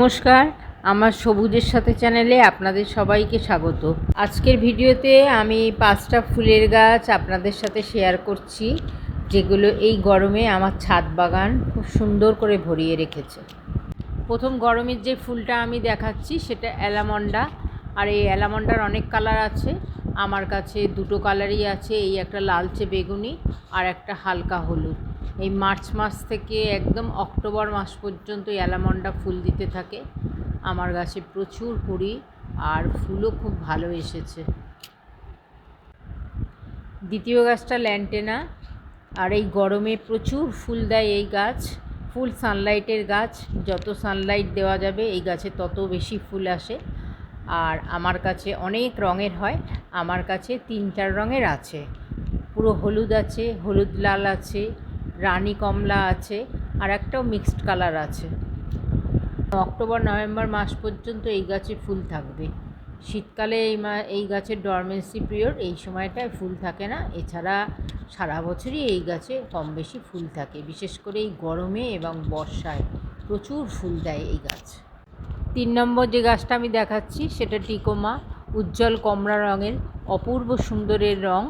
নমস্কার, আমার সবুজের সাথে চ্যানেলে আপনাদের সবাইকে স্বাগত। আজকের ভিডিওতে আমি 5টা ফুলের গাছ আপনাদের সাথে শেয়ার করছি, যেগুলো এই গরমে আমার ছাদ বাগান খুব সুন্দর করে ভরিয়ে রেখেছে। প্রথম গরমের যে ফুলটা আমি দেখাচ্ছি সেটা অ্যালামন্ডা। আর এই অ্যালামন্ডার অনেক কালার আছে, আমার কাছে দুটো কালারই আছে, এই একটা লালচে বেগুনি আর একটা হালকা হলুদ। এই মার্চ মাস থেকে একদম অক্টোবর মাস পর্যন্ত অ্যালামন্ডা ফুল দিতে থাকে। আমার গাছে প্রচুর কুড়ি আর ফুলও খুব ভালো এসেছে। দ্বিতীয় গাছটা ল্যান্টেনা, আর এই গরমে প্রচুর ফুল দেয় এই গাছ। ফুল সানলাইটের গাছ, যত সানলাইট দেওয়া যাবে এই গাছে তত বেশি ফুল আসে। আর আমার কাছে অনেক রঙের হয়, আমার কাছে 3-4 রঙের আছে। পুরো হলুদ আছে, হলুদ লাল আছে, রানী কমলা আছে, আর একটাও মিক্সড কালার আছে। অক্টোবর নভেম্বর মাস পর্যন্ত এই গাছে ফুল থাকবে। শীতকালে এই গাছের ডরমেন্সি পিরিয়ড, এই সময়টায় ফুল থাকে না। এছাড়া সারা বছরই এই গাছে কম বেশি ফুল থাকে, বিশেষ করে এই গরমে এবং বর্ষায় প্রচুর ফুল দেয় এই গাছ। 3 নম্বর যে গাছটা আমি দেখাচ্ছি সেটা টিকোমা, উজ্জ্বল কমলা রঙের, অপূর্ব সুন্দরের রং।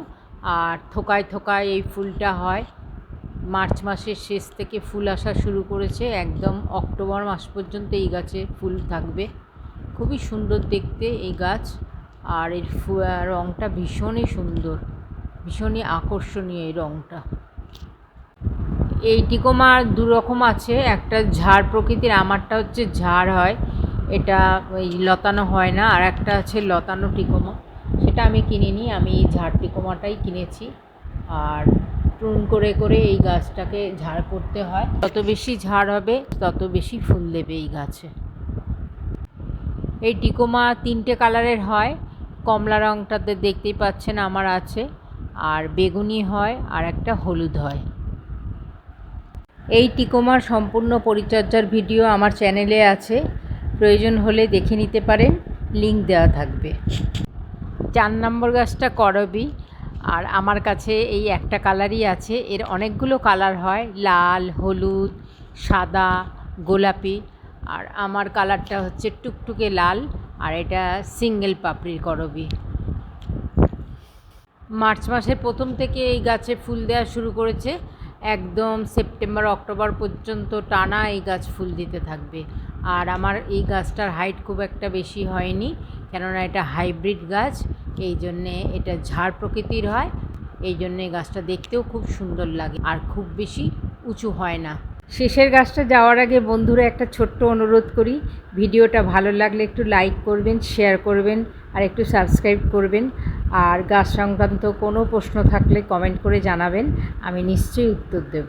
আর থোকায় থোকায় এই ফুলটা হয়। মার্চ মাসের শেষ থেকে ফুল আসা শুরু করেছে, একদম অক্টোবর মাস পর্যন্ত এই গাছে ফুল থাকবে। খুবই সুন্দর দেখতে এই গাছ, আর এর রঙটা ভীষণই সুন্দর, ভীষণই আকর্ষণীয় এই রঙটা। এই টিকোমা দু রকম আছে, একটা ঝাড় প্রকৃতির, আমারটা হচ্ছে ঝাড় হয়, এটা ওই লতানো হয় না। আর একটা আছে লতানো টিকোমা, সেটা আমি কিনিনি, আমি এই ঝাড় টিকোমাটাই কিনেছি। আর প্রুন করে করে এই গাছটাকে ঝাড় করতে হয়, যত বেশি ঝাড় হবে তত বেশি ফুল দেবে এই গাছে। এই টিকোমা 3টে কালারের হয়, কমলা রঙটাতে দেখতেই পাচ্ছেন আমার আছে, আর বেগুনি হয়, আর একটা হলুদ হয়। এই টিকোমার সম্পূর্ণ পরিচর্যার ভিডিও আমার চ্যানেলে আছে, প্রয়োজন হলে দেখে নিতে পারেন, লিংক দেওয়া থাকবে। 4 নম্বর গাছটা করবি, আর আমার কাছে এই একটা কালারই আছে। এর অনেকগুলো কালার হয়, লাল, হলুদ, সাদা, গোলাপি। আর আমার কালারটা হচ্ছে টুকটুকে লাল, আর এটা সিঙ্গেল পাপড়ির করবি। মার্চ মাসের প্রথম থেকে এই গাছে ফুল দেওয়া শুরু করেছে, একদম সেপ্টেম্বর অক্টোবর পর্যন্ত টানা এই গাছ ফুল দিতে থাকবে। আর আমার এই গাছটার হাইট খুব একটা বেশি হয়নি, কেননা এটা হাইব্রিড গাছ, এই জন্যে এটা ঝাড় প্রকৃতির হয়, এই জন্যে গাছটা দেখতেও খুব সুন্দর লাগে, আর খুব বেশি উঁচু হয় না। শেষের গাছটা যাওয়ার আগে বন্ধুরা একটা ছোট্ট অনুরোধ করি, ভিডিওটা ভালো লাগলে একটু লাইক করবেন, শেয়ার করবেন, আর একটু সাবস্ক্রাইব করবেন। আর গাছ সংক্রান্ত কোনো প্রশ্ন থাকলে কমেন্ট করে জানাবেন, আমি নিশ্চয়ই উত্তর দেব।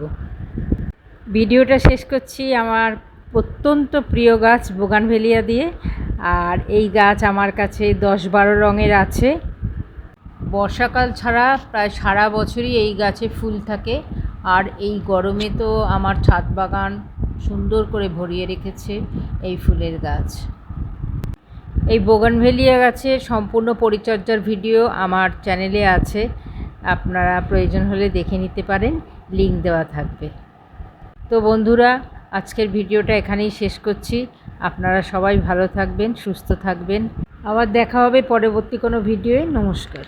ভিডিওটা শেষ করছি আমার অত্যন্ত প্রিয় গাছ বোগানভেলিয়া দিয়ে। আর এই গাছ আমার কাছে 10-12 রঙের আছে। বর্ষাকাল ছাড়া প্রায় সারা বছরই এই গাছে ফুল থাকে। আর এই গরমে তো আমার ছাদ বাগান সুন্দর করে ভরিয়ে রেখেছে এই ফুলের গাছ। এই বোগানভেলিয়া গাছের সম্পূর্ণ পরিচর্যার ভিডিও আমার চ্যানেলে আছে, আপনারা প্রয়োজন হলে দেখে নিতে পারেন, লিংক দেওয়া থাকবে। তো বন্ধুরা, আজকের ভিডিওটা এখানেই শেষ করছি। আপনারা সবাই ভালো থাকবেন, সুস্থ থাকবেন। আবার দেখা হবে পরবর্তী কোনো ভিডিওয়ে। নমস্কার।